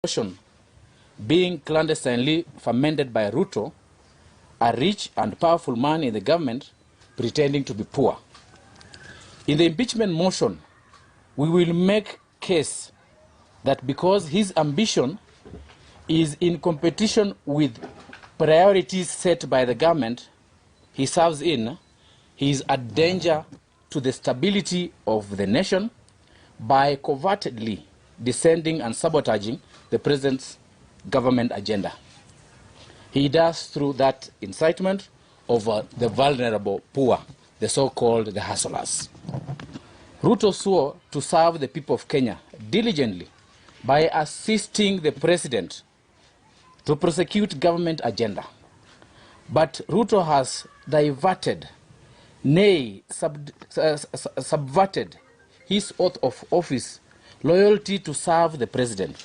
Portion being clandestinely fermented by Ruto, a rich and powerful man in the government pretending to be poor. In the impeachment motion, we will make case that because his ambition is in competition with priorities set by the government he serves in, he is a danger to the stability of the nation by covertly descending and sabotaging the president's government agenda. He does through that incitement over the vulnerable poor, the so-called the hustlers. Ruto swore to serve the people of Kenya diligently by assisting the president to prosecute government agenda. But Ruto has diverted, nay, subverted his oath of office, loyalty to serve the president.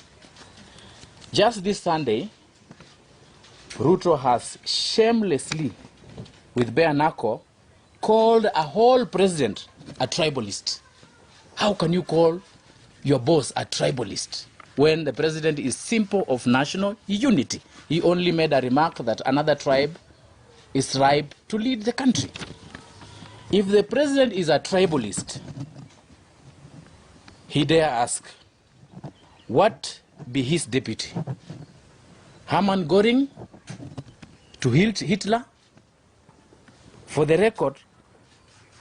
Just this Sunday, Ruto has shamelessly, with bare knuckle, called a whole president a tribalist. How can you call your boss a tribalist when the president is simple of national unity? He only made a remark that another tribe is ripe to lead the country. If the president is a tribalist, he dare ask, what be his deputy? Hermann Göring to Hitler? For the record,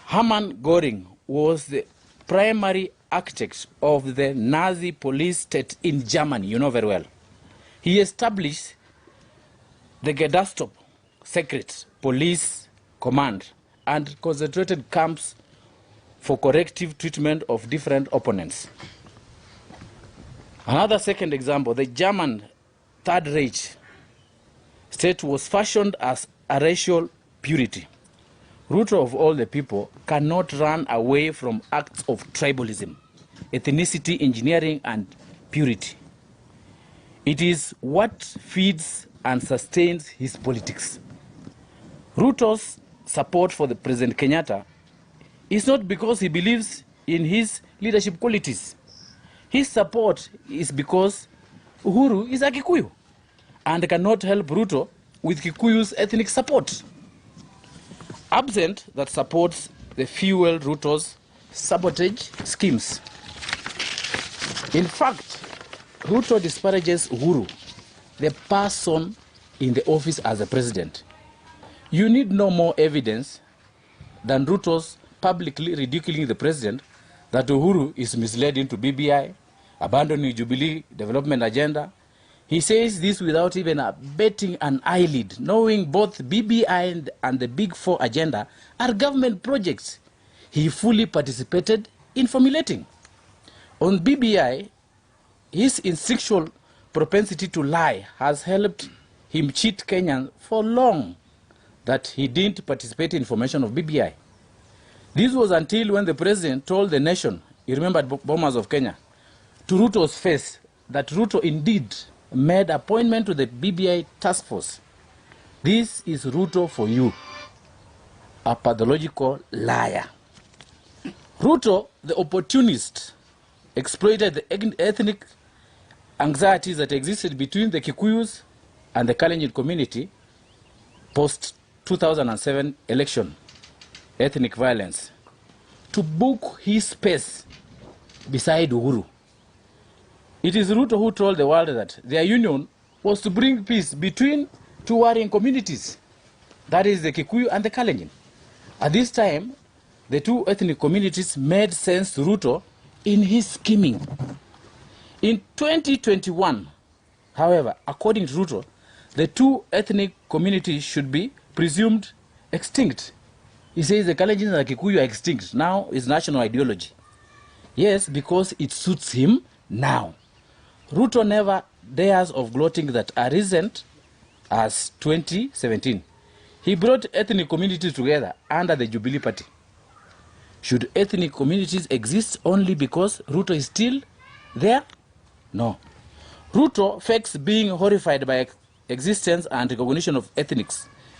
Hermann Göring was the primary architect of the Nazi police state in Germany, you know very well. He established the Gestapo secret police command and concentrated camps for corrective treatment of different opponents. Another second example, the German Third Reich state was fashioned as a racial purity. Ruto of all the people cannot run away from acts of tribalism, ethnicity, engineering, and purity. It is what feeds and sustains his politics. Ruto's support for the President Kenyatta is not because he believes in his leadership qualities. His support is because Uhuru is a Kikuyu and cannot help Ruto with Kikuyu's ethnic support. Absent that supports the fuel Ruto's sabotage schemes. In fact, Ruto disparages Uhuru, the person in the office as a president. You need no more evidence than Ruto's publicly ridiculing the president that Uhuru is misled into BBI, abandoning Jubilee development agenda. He says this without even betting an eyelid, knowing both BBI and the Big Four agenda are government projects he fully participated in formulating. On BBI, his instinctual propensity to lie has helped him cheat Kenyans for long that he didn't participate in formation of BBI. This was until when the president told the nation, you remember bombers of Kenya, to Ruto's face that Ruto indeed made appointment to the BBI task force. This is Ruto for you, a pathological liar. Ruto, the opportunist, exploited the ethnic anxieties that existed between the Kikuyus and the Kalenjin community post-2007 election, ethnic violence, to book his space beside Uhuru. It is Ruto who told the world that their union was to bring peace between two warring communities, that is the Kikuyu and the Kalenjin. At this time, the two ethnic communities made sense to Ruto in his scheming. In 2021, however, according to Ruto, the two ethnic communities should be presumed extinct. He says the Kalenjin and the Kikuyu are extinct. Now is national ideology. Yes, because it suits him now. Ruto never dares of gloating that as recent as 2017, he brought ethnic communities together under the Jubilee Party. Should ethnic communities exist only because Ruto is still there? No. Ruto fakes being horrified by existence and recognition of ethnic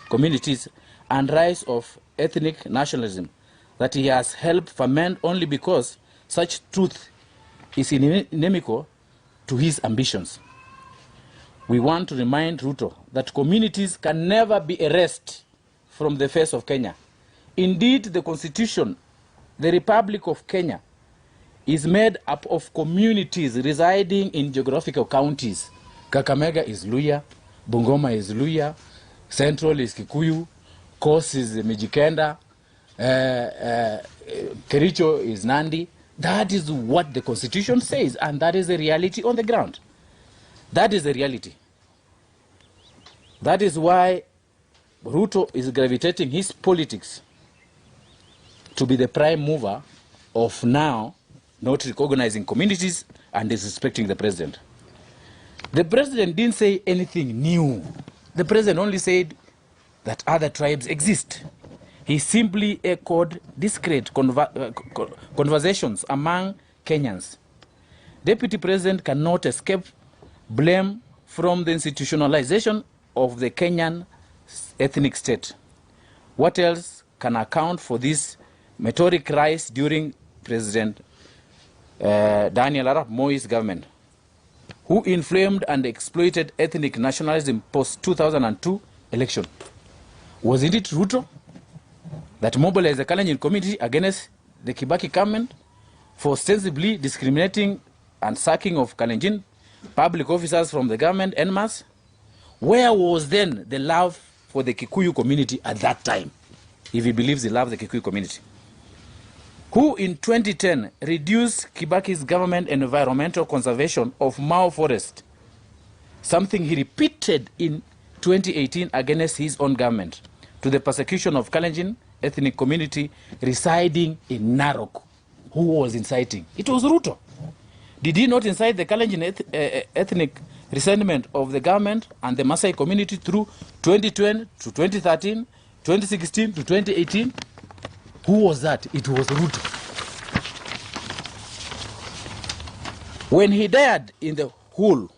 communities and rise of ethnic nationalism that he has helped ferment only because such truth is inimical to his ambitions. we want to remind Ruto that communities can never be erased from the face of Kenya. Indeed, the Constitution, the Republic of Kenya, is made up of communities residing in geographical counties. Kakamega is Luya, Bungoma is Luya, Central is Kikuyu, Coast is Mijikenda, Kericho is Nandi. That is what the Constitution says, and that is the reality on the ground. That is the reality. That is why Ruto is gravitating his politics to be the prime mover of now not recognizing communities and disrespecting the president. The president didn't say anything new. The president only said that other tribes exist. He simply echoed discreet conversations among Kenyans. Deputy President cannot escape blame from the institutionalization of the Kenyan ethnic state. What else can account for this meteoric rise during President Daniel Arap Moi's government, who inflamed and exploited ethnic nationalism post-2002 election? Wasn't it Ruto that mobilized the Kalenjin community against the Kibaki government for ostensibly discriminating and sacking of Kalenjin public officers from the government en masse? Where was then the love for the Kikuyu community at that time, if he believes he loved the Kikuyu community? Who in 2010 reduced Kibaki's government environmental conservation of Mao Forest, something he repeated in 2018 against his own government, to the persecution of Kalenjin ethnic community residing in Narok? Who was inciting? It was Ruto. Did he not incite the Kalenjin ethnic resentment of the government and the Maasai community through 2020 to 2013, 2016 to 2018? Who was that? It was Ruto. When he dared in the whole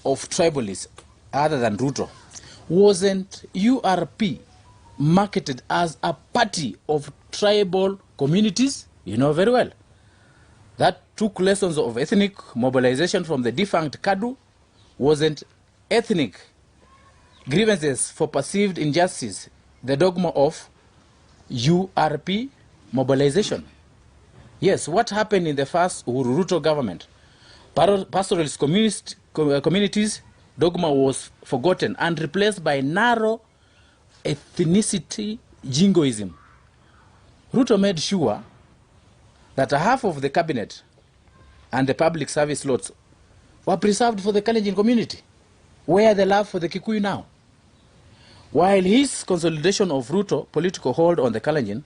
of tribalists other than Ruto, wasn't URP marketed as a party of tribal communities? You know very well. That took lessons of ethnic mobilization from the defunct Kadu. Wasn't ethnic grievances for perceived injustice the dogma of URP mobilization? Yes, what happened in the first Uhuru Ruto government? Pastoralist communities dogma was forgotten and replaced by narrow ethnicity jingoism. Ruto made sure that half of the cabinet and the public service lots were preserved for the Kalenjin community. Where the love for the Kikuyu now? While his consolidation of Ruto political hold on the Kalenjin,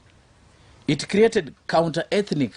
it created counter-ethnic